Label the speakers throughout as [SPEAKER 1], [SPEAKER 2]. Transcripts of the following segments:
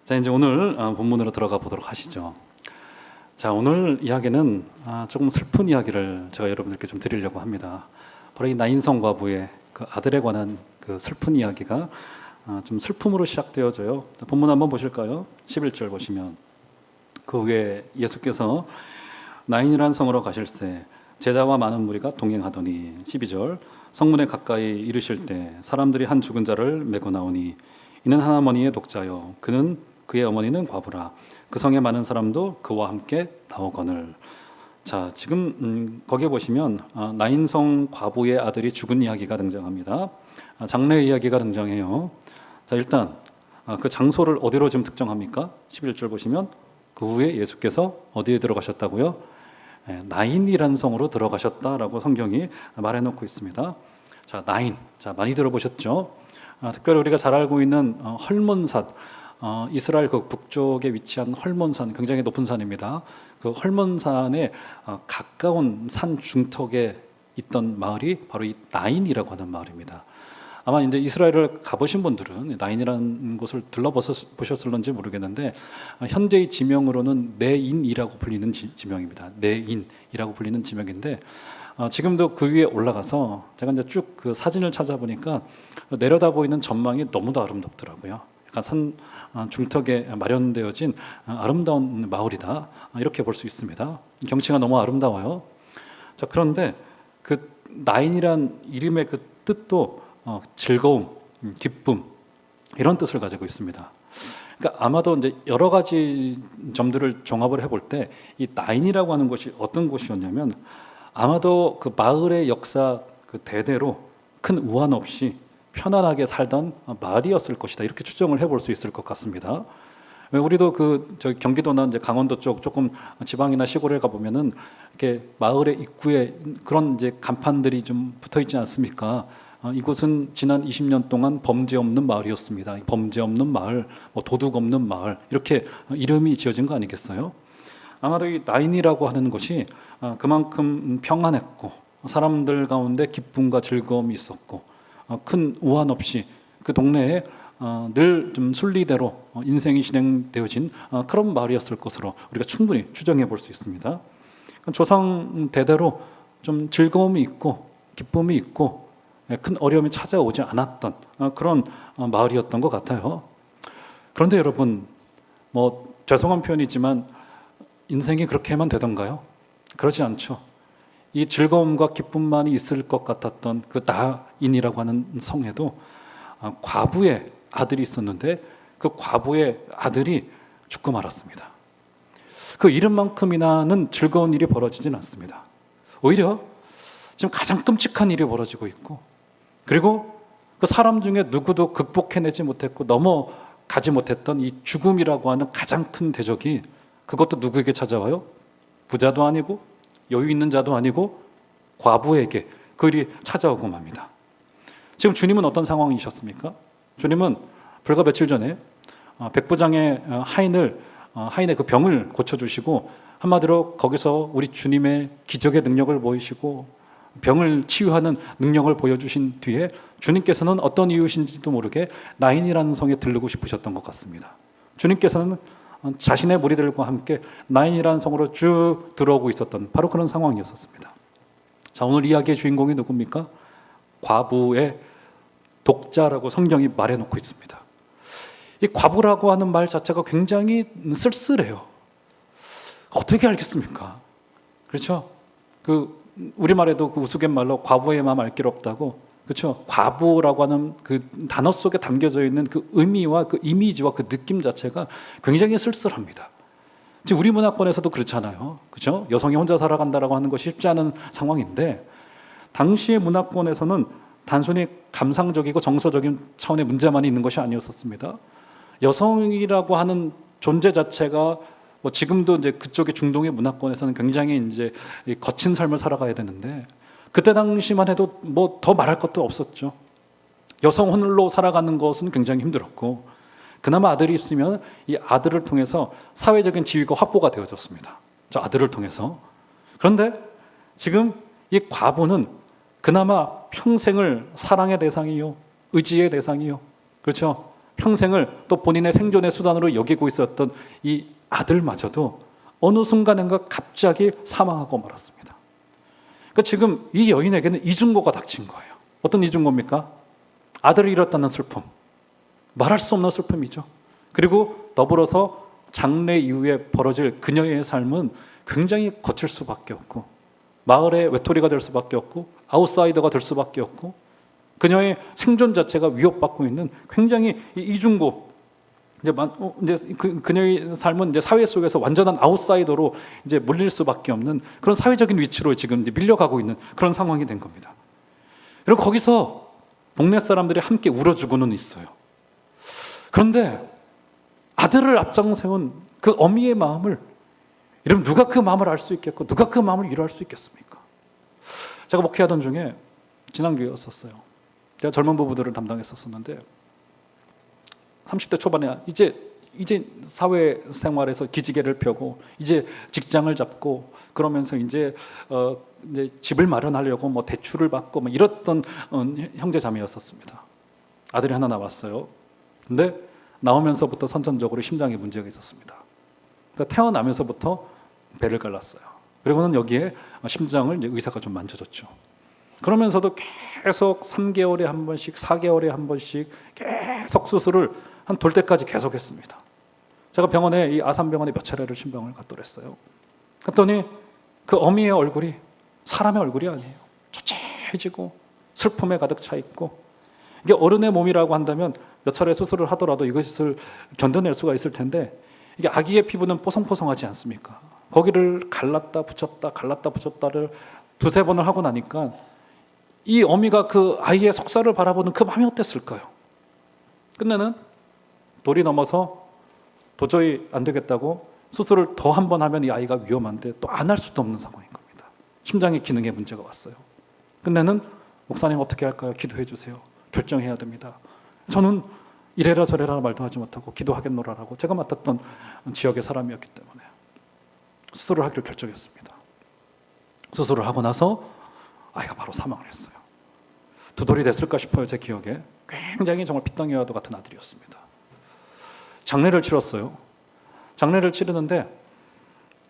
[SPEAKER 1] 자, 이제 오늘 본문으로 들어가 보도록 하시죠. 자, 오늘 이야기는 조금 슬픈 이야기를 제가 여러분들께 좀 드리려고 합니다. 바로 이 나인성 과부의 그 아들에 관한 그 슬픈 이야기가 좀 슬픔으로 시작되어져요. 본문 한번 보실까요? 11절 보시면 그 후에 예수께서 나인이란 성으로 가실새 제자와 많은 무리가 동행하더니 12절 성문에 가까이 이르실 때 사람들이 한 죽은 자를 메고 나오니 이는 한 어머니의 독자요 그는 그의 어머니는 과부라 그 성에 많은 사람도 그와 함께 나오거늘. 자, 지금 거기에 보시면 나인성 과부의 아들이 죽은 이야기가 등장합니다. 장례 이야기가 등장해요. 자, 일단 그 장소를 어디로 지금 특정합니까? 11절 보시면 그 후에 예수께서 어디에 들어가셨다고요? 나인이라는 성으로 들어가셨다라고 성경이 말해놓고 있습니다. 자, 나인, 자, 많이 들어보셨죠? 특별히 우리가 잘 알고 있는 헐몬산, 이스라엘 그 북쪽에 위치한 헐몬산, 굉장히 높은 산입니다. 그 헐몬산에 가까운 산 중턱에 있던 마을이 바로 이 나인이라고 하는 마을입니다. 아마 이제 이스라엘을 가보신 분들은 나인이라는 곳을 들러보셨을런지 모르겠는데 현재의 지명으로는 네인이라고 불리는 지명입니다. 네인이라고 불리는 지명인데 지금도 그 위에 올라가서 제가 이제 쭉 그 사진을 찾아보니까 내려다 보이는 전망이 너무도 아름답더라고요. 약간 산 중턱에 마련되어진 아름다운 마을이다, 이렇게 볼 수 있습니다. 경치가 너무 아름다워요. 자, 그런데 그 나인이란 이름의 그 뜻도 즐거움, 기쁨, 이런 뜻을 가지고 있습니다. 그러니까 아마도 이제 여러 가지 점들을 종합을 해볼 때 이 나인이라고 하는 곳이 어떤 곳이었냐면 아마도 그 마을의 역사 그 대대로 큰 우환 없이 편안하게 살던 마을이었을 것이다, 이렇게 추정을 해볼 수 있을 것 같습니다. 우리도 저기 경기도나 이제 강원도 쪽 조금 지방이나 시골에 가 보면은 이렇게 마을의 입구에 그런 이제 간판들이 좀 붙어 있지 않습니까? 이곳은 지난 20년 동안 범죄 없는 마을이었습니다. 범죄 없는 마을, 도둑 없는 마을, 이렇게 이름이 지어진 거 아니겠어요? 아마도 이 나인이라고 하는 곳이 그만큼 평안했고 사람들 가운데 기쁨과 즐거움이 있었고 큰 우환 없이 그 동네에 늘 좀 순리대로 인생이 진행되어진 그런 마을이었을 것으로 우리가 충분히 추정해 볼 수 있습니다. 조상 대대로 좀 즐거움이 있고 기쁨이 있고 큰 어려움이 찾아오지 않았던 그런 마을이었던 것 같아요. 그런데 여러분, 죄송한 표현이지만 인생이 그렇게만 되던가요? 그러지 않죠. 이 즐거움과 기쁨만이 있을 것 같았던 그 나인이라고 하는 성에도 과부의 아들이 있었는데 그 과부의 아들이 죽고 말았습니다. 그 이름만큼이나는 즐거운 일이 벌어지진 않습니다. 오히려 지금 가장 끔찍한 일이 벌어지고 있고, 그리고 그 사람 중에 누구도 극복해내지 못했고 넘어가지 못했던 이 죽음이라고 하는 가장 큰 대적이, 그것도 누구에게 찾아와요? 부자도 아니고 여유 있는 자도 아니고 과부에게 그 일이 찾아오고 맙니다. 지금 주님은 어떤 상황이셨습니까? 주님은 불과 며칠 전에 백부장의 하인의 그 병을 고쳐주시고, 한마디로 거기서 우리 주님의 기적의 능력을 보이시고 병을 치유하는 능력을 보여주신 뒤에 주님께서는 어떤 이유신지도 모르게 나인이라는 성에 들르고 싶으셨던 것 같습니다. 주님께서는 자신의 무리들과 함께 나인이라는 성으로 쭉 들어오고 있었던 바로 그런 상황이었습니다. 자, 오늘 이야기의 주인공이 누굽니까? 과부의 독자라고 성경이 말해놓고 있습니다. 이 과부라고 하는 말 자체가 굉장히 쓸쓸해요. 어떻게 알겠습니까? 그렇죠? 우리말에도 그 우스갯말로 과부의 마음 알 길 없다고, 그렇죠? 과부라고 하는 그 단어 속에 담겨져 있는 그 의미와 그 이미지와 그 느낌 자체가 굉장히 쓸쓸합니다. 지금 우리 문화권에서도 그렇잖아요. 그렇죠? 여성이 혼자 살아간다라고 하는 것이 쉽지 않은 상황인데, 당시의 문화권에서는 단순히 감상적이고 정서적인 차원의 문제만 있는 것이 아니었습니다. 여성이라고 하는 존재 자체가 지금도 이제 그쪽의 중동의 문화권에서는 굉장히 이제 거친 삶을 살아가야 되는데, 그때 당시만 해도 더 말할 것도 없었죠. 여성 홀로 살아가는 것은 굉장히 힘들었고, 그나마 아들이 있으면 이 아들을 통해서 사회적인 지위가 확보가 되어졌습니다. 저 아들을 통해서. 그런데 지금 이 과부는 그나마 평생을 사랑의 대상이요, 의지의 대상이요, 그렇죠? 평생을 또 본인의 생존의 수단으로 여기고 있었던 이 아들마저도 어느 순간인가 갑자기 사망하고 말았습니다. 그러니까 지금 이 여인에게는 이중고가 닥친 거예요. 어떤 이중고입니까? 아들을 잃었다는 슬픔, 말할 수 없는 슬픔이죠. 그리고 더불어서 장례 이후에 벌어질 그녀의 삶은 굉장히 거칠 수밖에 없고, 마을의 외톨이가 될 수밖에 없고, 아웃사이더가 될 수밖에 없고, 그녀의 생존 자체가 위협받고 있는 굉장히 이중고, 그녀의 삶은 이제 사회 속에서 완전한 아웃사이더로 이제 몰릴 수밖에 없는 그런 사회적인 위치로 지금 이제 밀려가고 있는 그런 상황이 된 겁니다. 그리고 거기서 동네 사람들이 함께 울어주고는 있어요. 그런데 아들을 앞장 세운 그 어미의 마음을, 여러분 누가 그 마음을 알 수 있겠고 누가 그 마음을 위로할 수 있겠습니까? 제가 목회하던 중에 지난교회였었어요. 제가 젊은 부부들을 담당했었는데 30대 초반에 이제 사회생활에서 기지개를 펴고 이제 직장을 잡고 그러면서 이제 집을 마련하려고 뭐 대출을 받고 뭐 이랬던 형제자매였었습니다. 아들이 하나 나왔어요. 근데 나오면서부터 선천적으로 심장에 문제가 있었습니다. 그러니까 태어나면서부터 배를 갈랐어요. 그리고는 여기에 심장을 이제 의사가 좀 만져줬죠. 그러면서도 계속 3개월에 한 번씩, 4개월에 한 번씩 계속 수술을 한 돌 때까지 계속했습니다. 제가 병원에, 이 아산병원에 몇 차례를 신병을 갔더랬어요. 갔더니 그 어미의 얼굴이 사람의 얼굴이 아니에요. 초췌해지고 슬픔에 가득 차 있고, 이게 어른의 몸이라고 한다면 몇 차례 수술을 하더라도 이것을 견뎌낼 수가 있을 텐데, 이게 아기의 피부는 뽀송뽀송하지 않습니까? 거기를 갈랐다 붙였다 갈랐다 붙였다를 두세 번을 하고 나니까 이 어미가 그 아이의 속살을 바라보는 그 마음이 어땠을까요? 끝내는 돌이 넘어서 도저히 안 되겠다고 수술을 더 한 번 하면 이 아이가 위험한데 또 안 할 수도 없는 상황인 겁니다. 심장의 기능에 문제가 왔어요. 끝내는 목사님 어떻게 할까요? 기도해 주세요. 결정해야 됩니다. 저는 이래라 저래라 말도 하지 못하고 기도하겠노라라고, 제가 맡았던 지역의 사람이었기 때문에 수술을 하기로 결정했습니다. 수술을 하고 나서 아이가 바로 사망을 했어요. 두 돌이 됐을까 싶어요. 제 기억에 굉장히 정말 핏덩이와도 같은 아들이었습니다. 장례를 치렀어요. 장례를 치르는데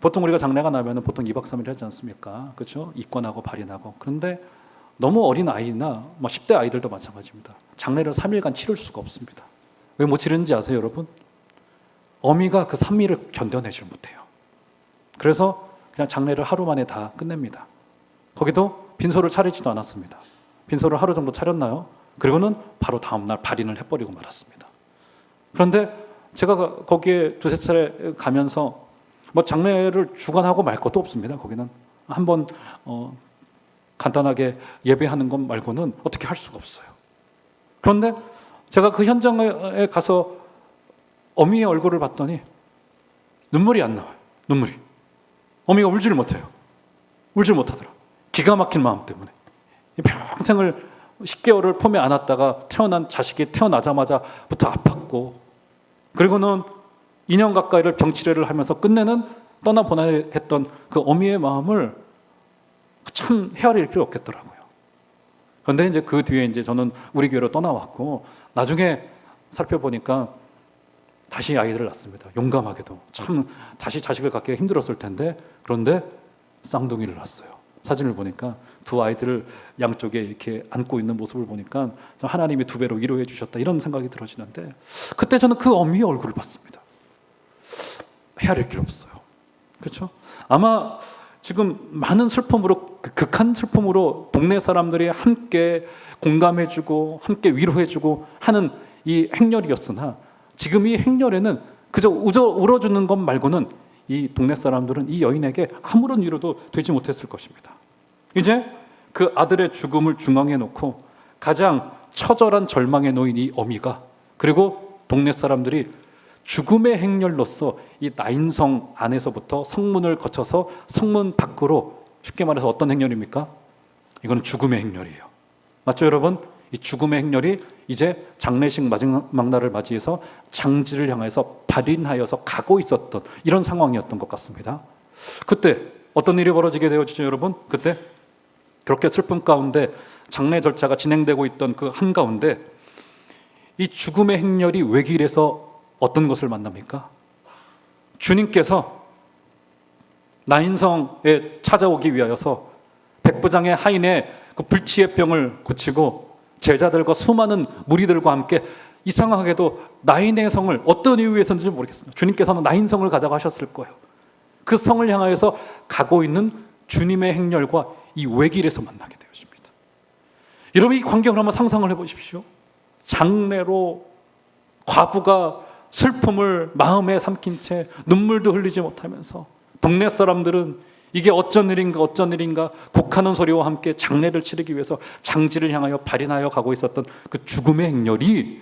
[SPEAKER 1] 보통 우리가 장례가 나면 보통 2박 3일 하지 않습니까? 그렇죠? 입관하고 발인하고. 그런데 너무 어린 아이나 10대 아이들도 마찬가지입니다. 장례를 3일간 치를 수가 없습니다. 왜 못 치르는지 아세요, 여러분? 어미가 그 3일을 견뎌내질 못해요. 그래서 그냥 장례를 하루 만에 다 끝냅니다. 거기도 빈소를 차리지도 않았습니다. 빈소를 하루 정도 차렸나요? 그리고는 바로 다음날 발인을 해버리고 말았습니다. 그런데 제가 거기에 두세 차례 가면서 장례를 주관하고 말 것도 없습니다. 거기는 한번 간단하게 예배하는 것 말고는 어떻게 할 수가 없어요. 그런데 제가 그 현장에 가서 어미의 얼굴을 봤더니 눈물이 안 나와요. 눈물이. 어미가 울지를 못해요. 울지를 못하더라. 기가 막힌 마음 때문에. 평생을 10개월을 품에 안았다가 태어난 자식이 태어나자마자부터 아팠고, 그리고는 2년 가까이를 병치레를 하면서 끝내는 떠나보내야 했던 그 어미의 마음을 참 헤아릴 필요 없겠더라고요. 그런데 이제 그 뒤에 이제 저는 우리 교회로 떠나왔고, 나중에 살펴보니까 다시 아이들을 낳습니다. 용감하게도. 참 다시 자식을 갖기가 힘들었을 텐데, 그런데 쌍둥이를 낳았어요. 사진을 보니까 두 아이들을 양쪽에 이렇게 안고 있는 모습을 보니까 하나님이 두 배로 위로해 주셨다, 이런 생각이 들어지는데, 그때 저는 그 어미의 얼굴을 봤습니다. 헤아릴 길 없어요. 그렇죠? 아마 지금 많은 슬픔으로, 극한 슬픔으로 동네 사람들이 함께 공감해주고 함께 위로해주고 하는 이 행렬이었으나, 지금 이 행렬에는 그저 울어주는 것 말고는 이 동네 사람들은 이 여인에게 아무런 위로도 되지 못했을 것입니다. 이제 그 아들의 죽음을 중앙에 놓고 가장 처절한 절망에 놓인 이 어미가, 그리고 동네 사람들이 죽음의 행렬로서 이 나인성 안에서부터 성문을 거쳐서 성문 밖으로, 쉽게 말해서 어떤 행렬입니까? 이거는 죽음의 행렬이에요. 맞죠, 여러분? 이 죽음의 행렬이 이제 장례식 마지막 날을 맞이해서 장지를 향해서 발인하여서 가고 있었던 이런 상황이었던 것 같습니다. 그때 어떤 일이 벌어지게 되었죠, 여러분? 그때 그렇게 슬픔 가운데 장례 절차가 진행되고 있던 그 한가운데 이 죽음의 행렬이 외길에서 어떤 것을 만납니까? 주님께서 나인성에 찾아오기 위하여서 백부장의 하인의 그 불치의 병을 고치고 제자들과 수많은 무리들과 함께 이상하게도 나인의 성을 어떤 이유에서인지 모르겠습니다. 주님께서는 나인성을 가자고 하셨을 거예요. 그 성을 향하여서 가고 있는 주님의 행렬과 이 외길에서 만나게 되었습니다. 여러분, 이 광경을 한번 상상을 해보십시오. 장례로 과부가 슬픔을 마음에 삼킨 채 눈물도 흘리지 못하면서 동네 사람들은 이게 어쩐 일인가 곡하는 소리와 함께 장례를 치르기 위해서 장지를 향하여 발인하여 가고 있었던 그 죽음의 행렬이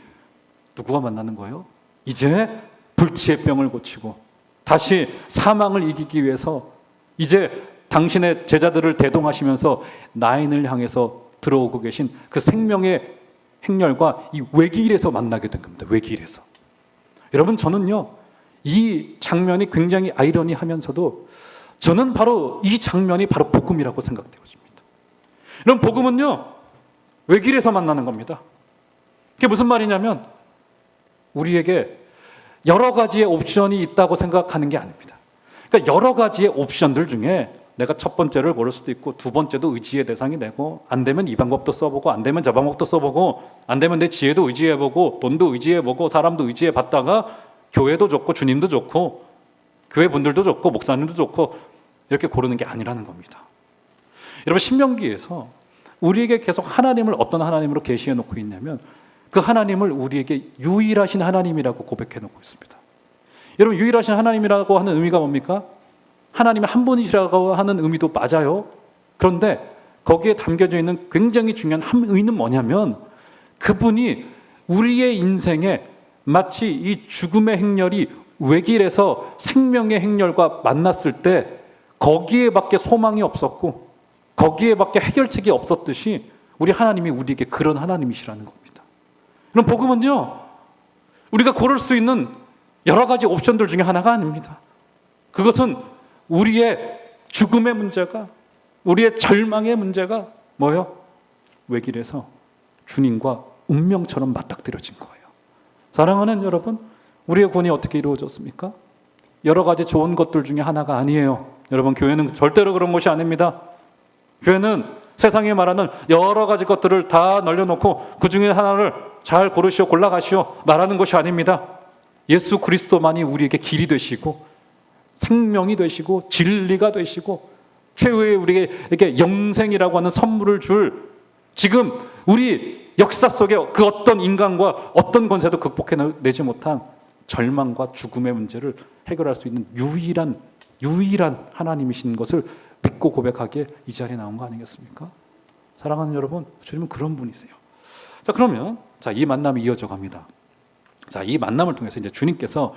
[SPEAKER 1] 누구와 만나는 거예요? 이제 불치의 병을 고치고 다시 사망을 이기기 위해서 이제 당신의 제자들을 대동하시면서 나인을 향해서 들어오고 계신 그 생명의 행렬과 이 외길에서 만나게 된 겁니다. 외길에서. 여러분, 저는요, 이 장면이 굉장히 아이러니하면서도 저는 바로 이 장면이 바로 복음이라고 생각되어집니다. 이런 복음은요, 외길에서 만나는 겁니다. 그게 무슨 말이냐면 우리에게 여러 가지의 옵션이 있다고 생각하는 게 아닙니다. 그러니까 여러 가지의 옵션들 중에 내가 첫 번째를 고를 수도 있고 두 번째도 의지의 대상이 되고 안 되면 이 방법도 써보고 안 되면 저 방법도 써보고 안 되면 내 지혜도 의지해보고 돈도 의지해보고 사람도 의지해봤다가 교회도 좋고 주님도 좋고 교회 분들도 좋고 목사님도 좋고 이렇게 고르는 게 아니라는 겁니다. 여러분, 신명기에서 우리에게 계속 하나님을 어떤 하나님으로 계시해 놓고 있냐면 그 하나님을 우리에게 유일하신 하나님이라고 고백해 놓고 있습니다. 여러분, 유일하신 하나님이라고 하는 의미가 뭡니까? 하나님이 한 분이시라고 하는 의미도 맞아요. 그런데 거기에 담겨져 있는 굉장히 중요한 한 의미는 뭐냐면 그분이 우리의 인생에 마치 이 죽음의 행렬이 외길에서 생명의 행렬과 만났을 때 거기에밖에 소망이 없었고 거기에밖에 해결책이 없었듯이 우리 하나님이 우리에게 그런 하나님이시라는 겁니다. 그럼 복음은요, 우리가 고를 수 있는 여러 가지 옵션들 중에 하나가 아닙니다. 그것은 우리의 죽음의 문제가, 우리의 절망의 문제가 뭐예요? 외길에서 주님과 운명처럼 맞닥뜨려진 거예요. 사랑하는 여러분, 우리의 구원이 어떻게 이루어졌습니까? 여러 가지 좋은 것들 중에 하나가 아니에요. 여러분, 교회는 절대로 그런 것이 아닙니다. 교회는 세상에 말하는 여러 가지 것들을 다 널려놓고 그 중에 하나를 잘 고르시오, 골라가시오 말하는 것이 아닙니다. 예수 그리스도만이 우리에게 길이 되시고 생명이 되시고 진리가 되시고 최후의 우리에게 영생이라고 하는 선물을 줄, 지금 우리 역사 속에 그 어떤 인간과 어떤 권세도 극복해내지 못한 절망과 죽음의 문제를 해결할 수 있는 유일한 하나님이신 것을 믿고 고백하기에 이 자리에 나온 거 아니겠습니까? 사랑하는 여러분, 주님은 그런 분이세요. 자, 그러면 이 만남이 이어져 갑니다. 이 만남을 통해서 이제 주님께서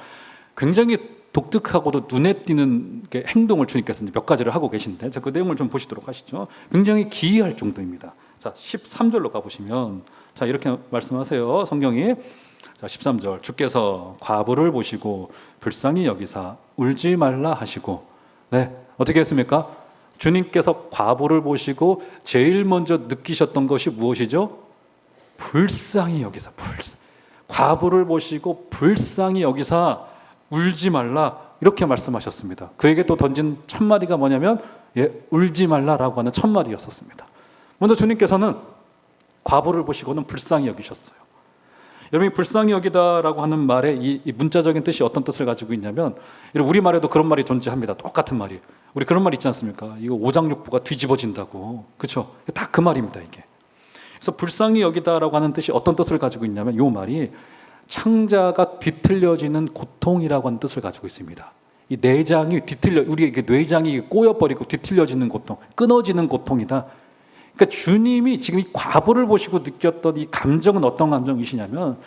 [SPEAKER 1] 굉장히 독특하고도 눈에 띄는 행동을 주님께서 몇 가지를 하고 계신데, 그 내용을 좀 보시도록 하시죠. 굉장히 기이할 정도입니다. 13절로 가보시면 이렇게 말씀하세요. 성경이 13절, 주께서 과부를 보시고 불쌍히 여기사 울지 말라 하시고, 어떻게 했습니까? 주님께서 과부를 보시고 제일 먼저 느끼셨던 것이 무엇이죠? 불쌍히 여기사, 과부를 보시고 불쌍히 여기사 울지 말라, 이렇게 말씀하셨습니다. 그에게 또 던진 첫마디가 뭐냐면 울지 말라라고 하는 첫마디였었습니다. 먼저 주님께서는 과부를 보시고는 불쌍히 여기셨어요. 여러분이 불쌍히 여기다라고 하는 말의 이 문자적인 뜻이 어떤 뜻을 가지고 있냐면, 우리말에도 그런 말이 존재합니다. 똑같은 말이. 우리 그런 말 있지 않습니까? 이거 오장육부가 뒤집어진다고. 그렇죠? 다 그 말입니다, 이게. 그래서 불쌍히 여기다라고 하는 뜻이 어떤 뜻을 가지고 있냐면, 이 말이 창자가 뒤틀려지는 고통이라고 하는 뜻을 가지고 있습니다. 이 내장이 우리의 뇌장이 꼬여버리고 뒤틀려지는 고통, 끊어지는 고통이다. 그러니까 주님이 지금 이 과부를 보시고 느꼈던 이 감정은 어떤 감정이시냐면,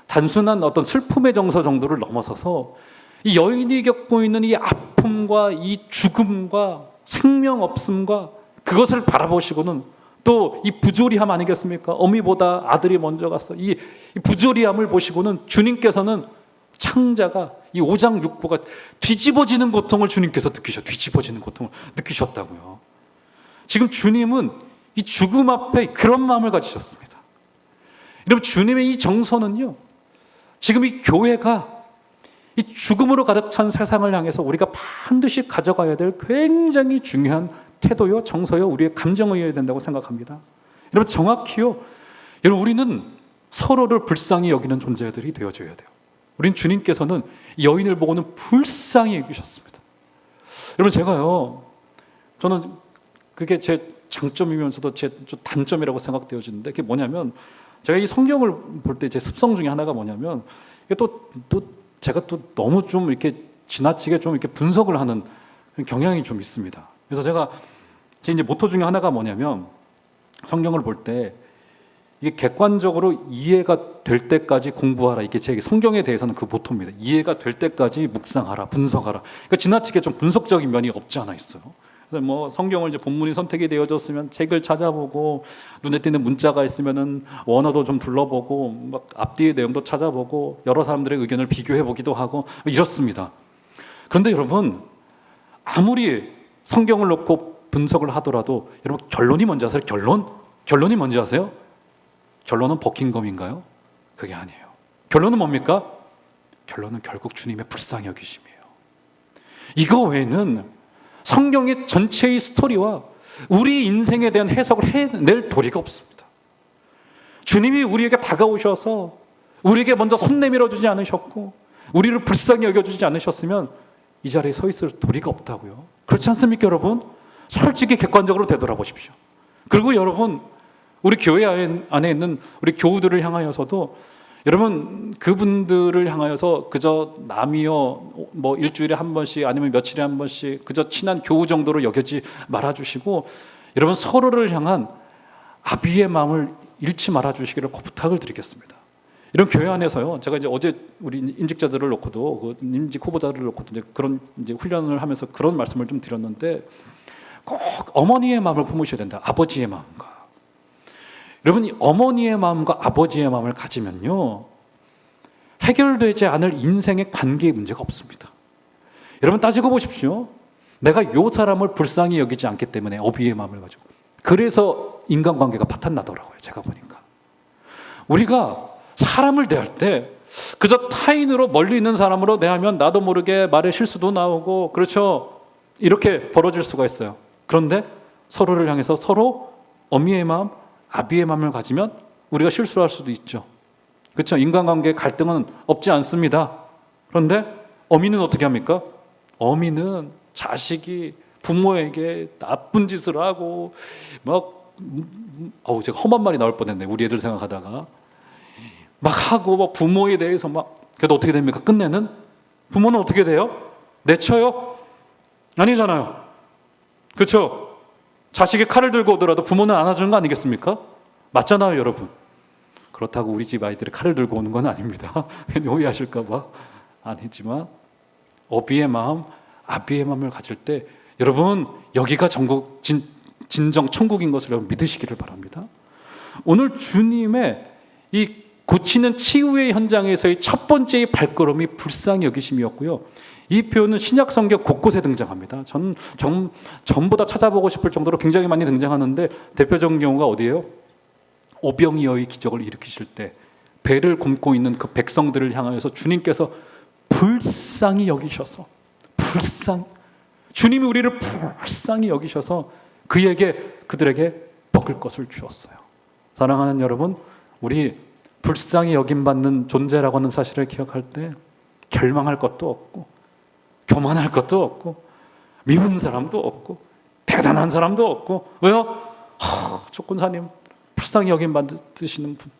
[SPEAKER 1] 단순한 어떤 슬픔의 정서 정도를 넘어서서 이 여인이 겪고 있는 이 아픔과 이 죽음과 생명 없음과 그것을 바라보시고는 또 이 부조리함 아니겠습니까? 어미보다 아들이 먼저 갔어. 이 부조리함을 보시고는 주님께서는 창자가 이 오장육부가 뒤집어지는 고통을 주님께서 뒤집어지는 고통을 느끼셨다고요. 지금 주님은 이 죽음 앞에 그런 마음을 가지셨습니다. 여러분, 주님의 이 정서는요, 지금 이 교회가 이 죽음으로 가득 찬 세상을 향해서 우리가 반드시 가져가야 될 굉장히 중요한 태도요, 정서요, 우리의 감정이어야 된다고 생각합니다. 여러분, 정확히요, 여러분, 우리는 서로를 불쌍히 여기는 존재들이 되어줘야 돼요. 우린 주님께서는 여인을 보고는 불쌍히 여기셨습니다. 여러분, 저는 그게 제 장점이면서도 제 단점이라고 생각되어지는데, 그게 뭐냐면, 제가 이 성경을 볼 때 제 습성 중에 하나가 뭐냐면, 이게 제가 너무 좀 이렇게 지나치게 좀 이렇게 분석을 하는 경향이 좀 있습니다. 그래서 제 이제 모토 중에 하나가 뭐냐면, 성경을 볼 때 이게 객관적으로 이해가 될 때까지 공부하라. 이게 제 성경에 대해서는 그 모토입니다. 이해가 될 때까지 묵상하라, 분석하라. 그러니까 지나치게 좀 분석적인 면이 없지 않아 있어요. 그래서 뭐 성경을 이제 본문이 선택이 되어졌으면 책을 찾아보고, 눈에 띄는 문자가 있으면은 원어도 좀 둘러보고, 막 앞뒤의 내용도 찾아보고, 여러 사람들의 의견을 비교해 보기도 하고 이렇습니다. 그런데 여러분, 아무리 성경을 놓고 분석을 하더라도 여러분, 결론이 뭔지 아세요? 결론이 뭔지 아세요? 결론은 버킹검인가요? 그게 아니에요. 결론은 뭡니까? 결론은 결국 주님의 불쌍히 여기심이에요. 이거 외에는 성경의 전체의 스토리와 우리 인생에 대한 해석을 해낼 도리가 없습니다. 주님이 우리에게 다가오셔서 우리에게 먼저 손 내밀어 주지 않으셨고, 우리를 불쌍히 여겨주지 않으셨으면 이 자리에 서 있을 도리가 없다고요. 그렇지 않습니까, 여러분? 솔직히 객관적으로 되돌아보십시오. 그리고 여러분, 우리 교회 안에 있는 우리 교우들을 향하여서도, 여러분, 그분들을 향하여서 그저 남이요, 뭐 일주일에 한 번씩 아니면 며칠에 한 번씩 그저 친한 교우 정도로 여기지 말아주시고, 여러분, 서로를 향한 아비의 마음을 잃지 말아주시기를 부탁을 드리겠습니다. 이런 교회 안에서요, 제가 이제 어제 우리 임직자들을 놓고도, 임직 후보자들을 놓고도 이제 그런 이제 훈련을 하면서 그런 말씀을 좀 드렸는데, 꼭 어머니의 마음을 품으셔야 된다. 아버지의 마음과. 여러분, 어머니의 마음과 아버지의 마음을 가지면요, 해결되지 않을 인생의 관계의 문제가 없습니다. 여러분, 따지고 보십시오. 내가 요 사람을 불쌍히 여기지 않기 때문에 어비의 마음을 가지고, 그래서 인간관계가 파탄나더라고요. 제가 보니까 우리가 사람을 대할 때 그저 타인으로 멀리 있는 사람으로 대하면 나도 모르게 말에 실수도 나오고, 그렇죠, 이렇게 벌어질 수가 있어요. 그런데 서로를 향해서 서로 어미의 마음, 아비의 마음을 가지면 우리가 실수할 수도 있죠. 그렇죠? 인간관계의 갈등은 없지 않습니다. 그런데 어미는 어떻게 합니까? 어미는 자식이 부모에게 나쁜 짓을 하고 제가 험한 말이 나올 뻔했네. 우리 애들 생각하다가 막 하고 막 부모에 대해서 그래도 어떻게 됩니까? 끝내는 부모는 어떻게 돼요? 내쳐요? 아니잖아요. 그렇죠? 자식이 칼을 들고 오더라도 부모는 안아주는 거 아니겠습니까? 맞잖아요, 여러분. 그렇다고 우리 집 아이들이 칼을 들고 오는 건 아닙니다. 오해하실까 봐. 아니지만 어비의 마음, 아비의 마음을 가질 때 여러분, 여기가 진정 천국인 것을 여러분 믿으시기를 바랍니다. 오늘 주님의 이 고치는 치유의 현장에서의 첫 번째의 발걸음이 불쌍히 여기심이었고요. 이 표현은 신약 성경 곳곳에 등장합니다. 전부 다 찾아보고 싶을 정도로 굉장히 많이 등장하는데, 대표적인 경우가 어디예요? 오병이어의 기적을 일으키실 때 배를 굼고 있는 그 백성들을 향하여서 주님께서 불쌍히 여기셔서, 주님이 우리를 불쌍히 여기셔서 그들에게 먹을 것을 주었어요. 사랑하는 여러분, 우리 불쌍히 여김받는 존재라고 하는 사실을 기억할 때 결망할 것도 없고, 교만할 것도 없고, 미운 사람도 없고, 대단한 사람도 없고. 왜요? 조건사님 불쌍히 여김받으시는 분,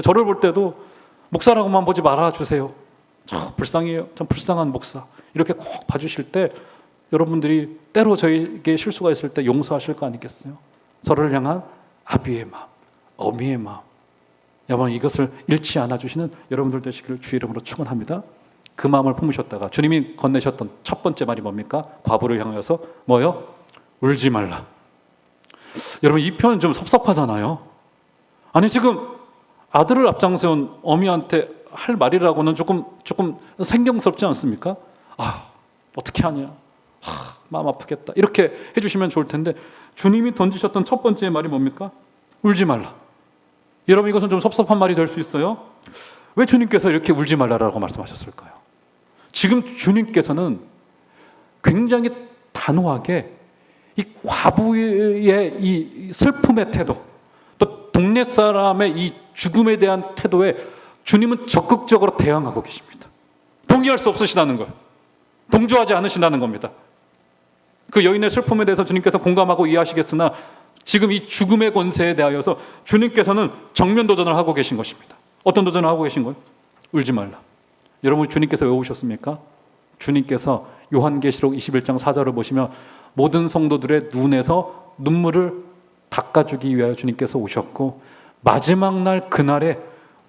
[SPEAKER 1] 저를 볼 때도 목사라고만 보지 말아주세요. 참 불쌍한 목사, 이렇게 꼭 봐주실 때 여러분들이 때로 저에게 실수가 있을 때 용서하실 거 아니겠어요? 저를 향한 아비의 마음, 어미의 마음, 여러분, 이것을 잃지 않아 주시는 여러분들 되시기를 주 이름으로 축원합니다. 그 마음을 품으셨다가 주님이 건네셨던 첫 번째 말이 뭡니까? 과부를 향하여서 뭐요? 울지 말라. 여러분, 이 표현 좀 섭섭하잖아요. 아니, 지금 아들을 앞장세운 어미한테 할 말이라고는 조금 생경스럽지 않습니까? 어떻게 하냐, 마음 아프겠다, 이렇게 해주시면 좋을 텐데, 주님이 던지셨던 첫 번째 말이 뭡니까? 울지 말라. 여러분, 이것은 좀 섭섭한 말이 될 수 있어요. 왜 주님께서 이렇게 울지 말라라고 말씀하셨을까요? 지금 주님께서는 굉장히 단호하게 이 과부의 이 슬픔의 태도, 또 동네 사람의 이 죽음에 대한 태도에 주님은 적극적으로 대응하고 계십니다. 동의할 수 없으시다는 거예요. 동조하지 않으신다는 겁니다. 그 여인의 슬픔에 대해서 주님께서 공감하고 이해하시겠으나 지금 이 죽음의 권세에 대하여서 주님께서는 정면 도전을 하고 계신 것입니다. 어떤 도전을 하고 계신 거예요? 울지 말라. 여러분, 주님께서 왜 오셨습니까? 주님께서 요한계시록 21장 4절을 보시면 모든 성도들의 눈에서 눈물을 닦아주기 위하여 주님께서 오셨고, 마지막 날 그날에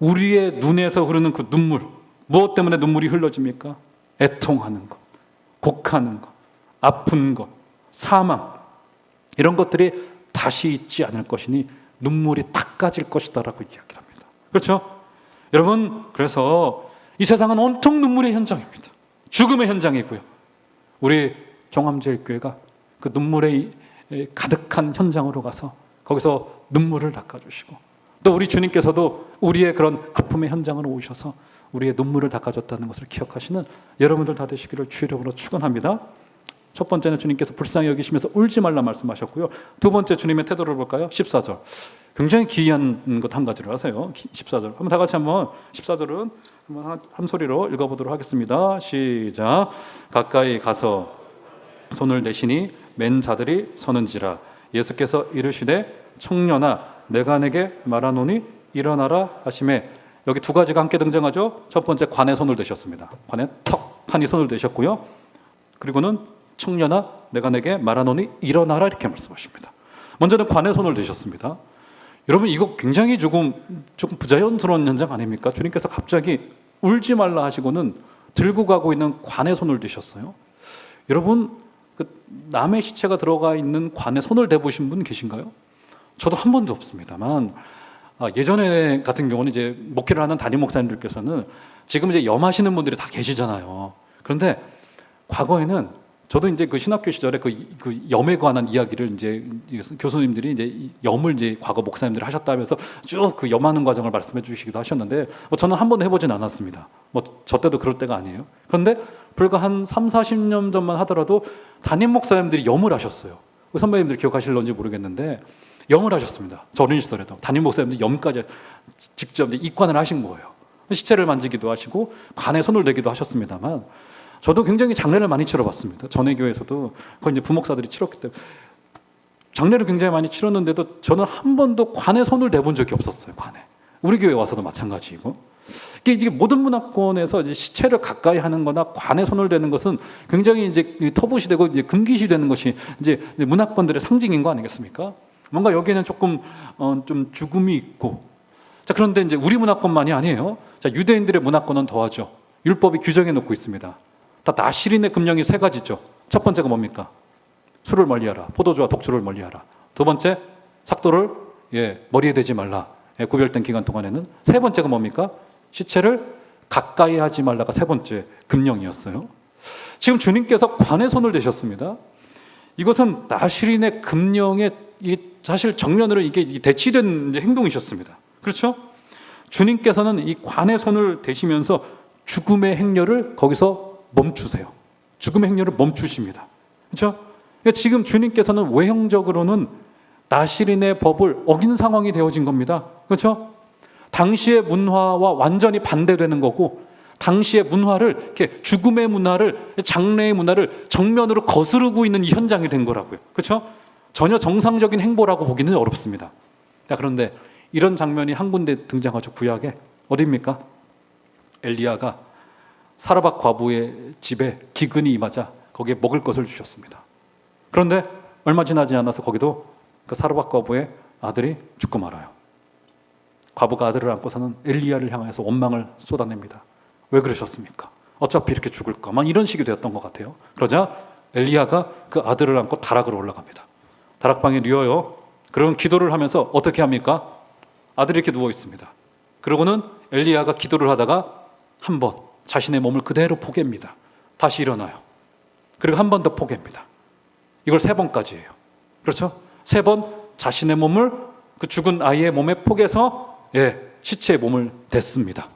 [SPEAKER 1] 우리의 눈에서 흐르는 그 눈물, 무엇 때문에 눈물이 흘러집니까? 애통하는 것, 곡하는 것, 아픈 것, 사망, 이런 것들이 다시 있지 않을 것이니 눈물이 닦아질 것이다라고 이야기를 합니다. 그렇죠? 여러분, 그래서 이 세상은 온통 눈물의 현장입니다. 죽음의 현장이고요. 우리 종암제일교회가 그 눈물에 가득한 현장으로 가서 거기서 눈물을 닦아주시고, 또 우리 주님께서도 우리의 그런 아픔의 현장으로 오셔서 우리의 눈물을 닦아줬다는 것을 기억하시는 여러분들 다 되시기를 주의 이름으로 축원합니다. 첫 번째는 주님께서 불쌍히 여기시면서 울지 말라 말씀하셨고요. 두 번째 주님의 태도를 볼까요? 14절. 굉장히 기이한 것 한 가지를 하세요. 14절. 한번 다 같이 한번 14절은 한 소리로 읽어보도록 하겠습니다. 시작. 가까이 가서 손을 대시니 맨 자들이 서는지라. 예수께서 이르시되 청년아 내가 내게 말하노니 일어나라 하시매. 여기 두 가지가 함께 등장하죠. 첫 번째, 관에 손을 대셨습니다. 관에 턱 하니 손을 대셨고요. 그리고는 청년아 내가 내게 말하노니 일어나라 이렇게 말씀하십니다. 먼저는 관에 손을 대셨습니다. 여러분, 이거 굉장히 조금 부자연스러운 현장 아닙니까? 주님께서 갑자기 울지 말라 하시고는 들고 가고 있는 관에 손을 대셨어요. 여러분, 그 남의 시체가 들어가 있는 관에 손을 대보신 분 계신가요? 저도 한 번도 없습니다만, 예전에 같은 경우는 이제 목회를 하는 담임 목사님들께서는 지금 이제 염하시는 분들이 다 계시잖아요. 그런데 과거에는 저도 이제 그 신학교 시절에 그 염에 관한 이야기를 이제 교수님들이 이제 염을 이제 과거 목사님들이 하셨다면서 쭉 그 염하는 과정을 말씀해 주시기도 하셨는데, 저는 한 번도 해보진 않았습니다. 저 때도 그럴 때가 아니에요. 그런데 불과 한 3, 40년 전만 하더라도 담임 목사님들이 염을 하셨어요. 선배님들 기억하실런지 모르겠는데 염을 하셨습니다. 저 어린 시절에도 담임 목사님들이 염까지 직접 입관을 하신 거예요. 시체를 만지기도 하시고 관에 손을 대기도 하셨습니다만, 저도 굉장히 장례를 많이 치러봤습니다. 전에 교회에서도 그건 이제 부목사들이 치렀기 때문에 장례를 굉장히 많이 치렀는데도 저는 한 번도 관에 손을 대본 적이 없었어요. 관에. 우리 교회 와서도 마찬가지이고, 이게 모든 문화권에서 이제 시체를 가까이 하는 거나 관에 손을 대는 것은 굉장히 이제 터부시 되고 이제 금기시 되는 것이 이제 문화권들의 상징인 거 아니겠습니까? 뭔가 여기에는 조금 좀 죽음이 있고. 자, 그런데 이제 우리 문화권만이 아니에요. 자, 유대인들의 문화권은 더하죠. 율법이 규정해 놓고 있습니다. 다 나실인의 금령이 세 가지죠. 첫 번째가 뭡니까? 술을 멀리하라. 포도주와 독주를 멀리하라. 두 번째, 삭도를 머리에 대지 말라. 구별된 기간 동안에는. 세 번째가 뭡니까? 시체를 가까이 하지 말라가 세 번째 금령이었어요. 지금 주님께서 관에 손을 대셨습니다. 이것은 나실인의 금령의 사실 정면으로 이게 대치된 행동이셨습니다. 그렇죠? 주님께서는 이 관에 손을 대시면서 죽음의 행렬을 거기서 멈추세요. 죽음의 행렬을 멈추십니다. 그렇죠? 그러니까 지금 주님께서는 외형적으로는 나실인의 법을 어긴 상황이 되어진 겁니다. 그렇죠? 당시의 문화와 완전히 반대되는 거고, 당시의 문화를, 이렇게 죽음의 문화를, 장래의 문화를 정면으로 거스르고 있는 이 현장이 된 거라고요. 그렇죠? 전혀 정상적인 행보라고 보기는 어렵습니다. 자, 그런데 이런 장면이 한 군데 등장하죠. 구약에. 어디입니까? 엘리야가 사르밧 과부의 집에 기근이 임하자 거기에 먹을 것을 주셨습니다. 그런데 얼마 지나지 않아서 거기도 그 사르밧 과부의 아들이 죽고 말아요. 과부가 아들을 안고서는 엘리야를 향해서 원망을 쏟아냅니다. 왜 그러셨습니까? 어차피 이렇게 죽을까? 막 이런 식이 되었던 것 같아요. 그러자 엘리야가 그 아들을 안고 다락으로 올라갑니다. 다락방에 누워요. 그러면 기도를 하면서 어떻게 합니까? 아들이 이렇게 누워 있습니다. 그러고는 엘리야가 기도를 하다가 한 번 자신의 몸을 그대로 포개입니다. 다시 일어나요. 그리고 한 번 더 포개입니다. 이걸 3번까지 해요. 그렇죠? 3번 자신의 몸을 그 죽은 아이의 몸에 포개서 시체의 몸을 댔습니다.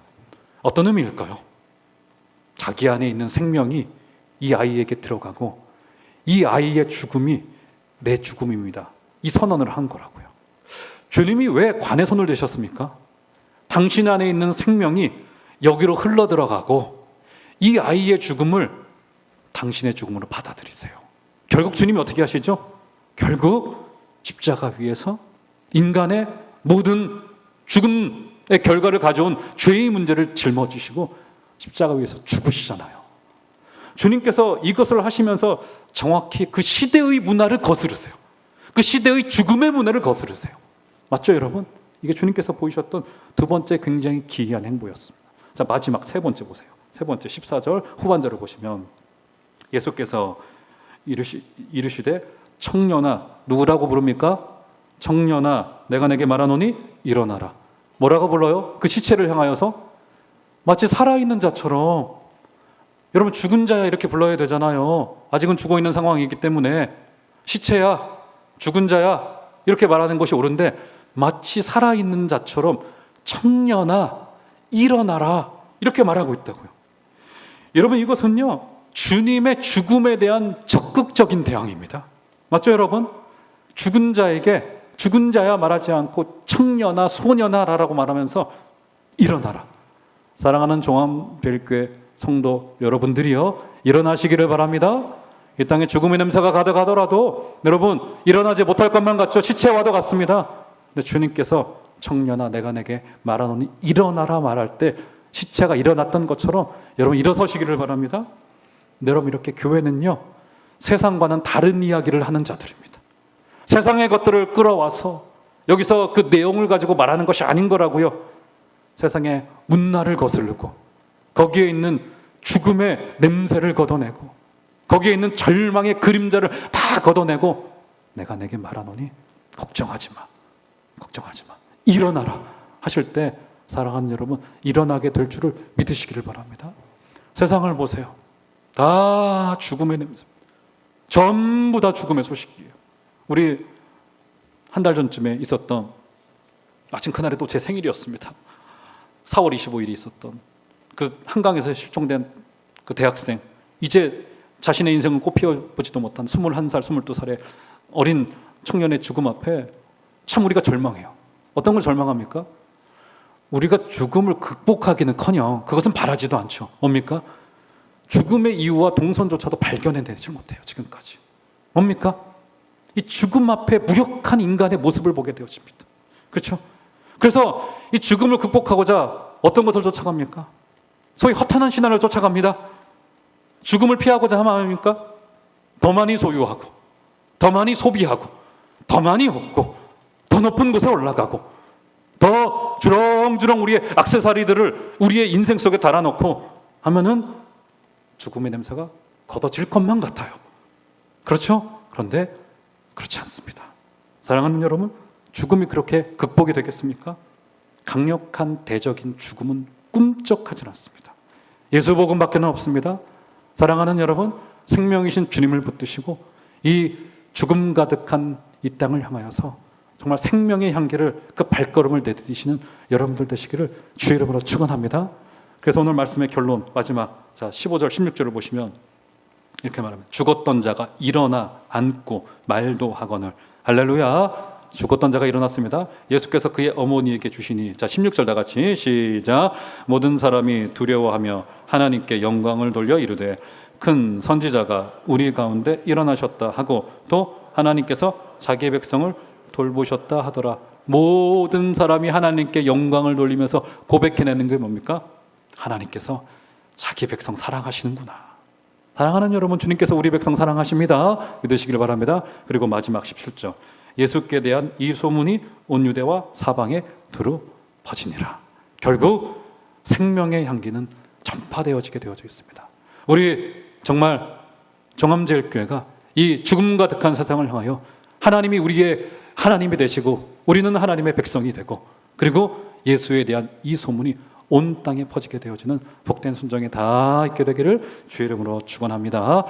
[SPEAKER 1] 어떤 의미일까요? 자기 안에 있는 생명이 이 아이에게 들어가고 이 아이의 죽음이 내 죽음입니다. 이 선언을 한 거라고요. 주님이 왜 관에 손을 대셨습니까? 당신 안에 있는 생명이 여기로 흘러 들어가고 이 아이의 죽음을 당신의 죽음으로 받아들이세요. 결국 주님이 어떻게 하시죠? 결국 십자가 위에서 인간의 모든 죽음의 결과를 가져온 죄의 문제를 짊어지시고 십자가 위에서 죽으시잖아요. 주님께서 이것을 하시면서 정확히 그 시대의 문화를 거스르세요. 그 시대의 죽음의 문화를 거스르세요. 맞죠, 여러분? 이게 주님께서 보이셨던 두 번째 굉장히 기이한 행보였습니다. 자, 마지막 세 번째 보세요. 세 번째 14절 후반절을 보시면 예수께서 이르시되 청년아, 누구라고 부릅니까? 청년아, 내가 내게 말하노니 일어나라. 뭐라고 불러요? 그 시체를 향하여서 마치 살아있는 자처럼, 여러분 죽은 자야 이렇게 불러야 되잖아요. 아직은 죽어있는 상황이기 때문에 시체야, 죽은 자야 이렇게 말하는 것이 옳은데 마치 살아있는 자처럼 청년아 일어나라 이렇게 말하고 있다고요. 여러분 이것은요 주님의 죽음에 대한 적극적인 대항입니다. 맞죠 여러분? 죽은 자에게 죽은 자야 말하지 않고 청년아 소년아라고 말하면서 일어나라. 사랑하는 종암별교회 성도 여러분들이요 일어나시기를 바랍니다. 이 땅에 죽음의 냄새가 가득하더라도 여러분 일어나지 못할 것만 같죠. 시체와도 같습니다. 근데 주님께서 청년아 내가 내게 말하노니 일어나라 말할 때 시체가 일어났던 것처럼 여러분 일어서시기를 바랍니다. 여러분 이렇게 교회는요 세상과는 다른 이야기를 하는 자들입니다. 세상의 것들을 끌어와서 여기서 그 내용을 가지고 말하는 것이 아닌 거라고요. 세상의 문화를 거스르고 거기에 있는 죽음의 냄새를 걷어내고 거기에 있는 절망의 그림자를 다 걷어내고 내가 내게 말하노니 걱정하지 마, 걱정하지 마, 일어나라 하실 때 사랑하는 여러분 일어나게 될 줄을 믿으시기를 바랍니다. 세상을 보세요. 다 죽음의 냄새, 전부 다 죽음의 소식이에요. 우리 한 달 전쯤에 있었던 마침 그날이 또 제 생일이었습니다. 4월 25일이 있었던 그 한강에서 실종된 그 대학생, 이제 자신의 인생을 꽃피워보지도 못한 21살, 22살의 어린 청년의 죽음 앞에 참 우리가 절망해요. 어떤 걸 절망합니까? 우리가 죽음을 극복하기는커녕 그것은 바라지도 않죠. 뭡니까? 죽음의 이유와 동선조차도 발견해내지 못해요. 지금까지. 뭡니까? 이 죽음 앞에 무력한 인간의 모습을 보게 되어집니다. 그렇죠? 그래서 이 죽음을 극복하고자 어떤 것을 쫓아갑니까? 소위 허탄한 신화를 쫓아갑니다. 죽음을 피하고자 하면 더 많이 소유하고 더 많이 소비하고 더 많이 얻고 더 높은 곳에 올라가고 더 주렁주렁 우리의 액세서리들을 우리의 인생 속에 달아놓고 하면은 죽음의 냄새가 걷어질 것만 같아요. 그렇죠? 그런데 그렇지 않습니다. 사랑하는 여러분, 죽음이 그렇게 극복이 되겠습니까? 강력한 대적인 죽음은 꿈쩍하지 않습니다. 예수 복음밖에는 없습니다. 사랑하는 여러분, 생명이신 주님을 붙드시고 이 죽음 가득한 이 땅을 향하여서 정말 생명의 향기를 그 발걸음을 내디디시는 여러분들 되시기를 주의 이름으로 축원합니다. 그래서 오늘 말씀의 결론 마지막 15절 16절을 보시면 이렇게 말합니다. 죽었던 자가 일어나 앉고 말도 하거늘. 할렐루야. 죽었던 자가 일어났습니다. 예수께서 그의 어머니에게 주시니. 16절 다 같이 시작. 모든 사람이 두려워하며 하나님께 영광을 돌려 이르되 큰 선지자가 우리 가운데 일어나셨다 하고 또 하나님께서 자기의 백성을 돌보셨다 하더라. 모든 사람이 하나님께 영광을 돌리면서 고백해내는 게 뭡니까? 하나님께서 자기 백성 사랑하시는구나. 사랑하는 여러분, 주님께서 우리 백성 사랑하십니다. 믿으시길 바랍니다. 그리고 마지막 17절. 예수께 대한 이 소문이 온 유대와 사방에 두루 퍼지니라. 결국 생명의 향기는 전파되어지게 되어져 있습니다. 우리 정말 종암제일교회가 이 죽음 가득한 세상을 향하여 하나님이 우리의 하나님이 되시고 우리는 하나님의 백성이 되고 그리고 예수에 대한 이 소문이 온 땅에 퍼지게 되어지는 복된 순종이 다 있게 되기를 주의 이름으로 축원합니다.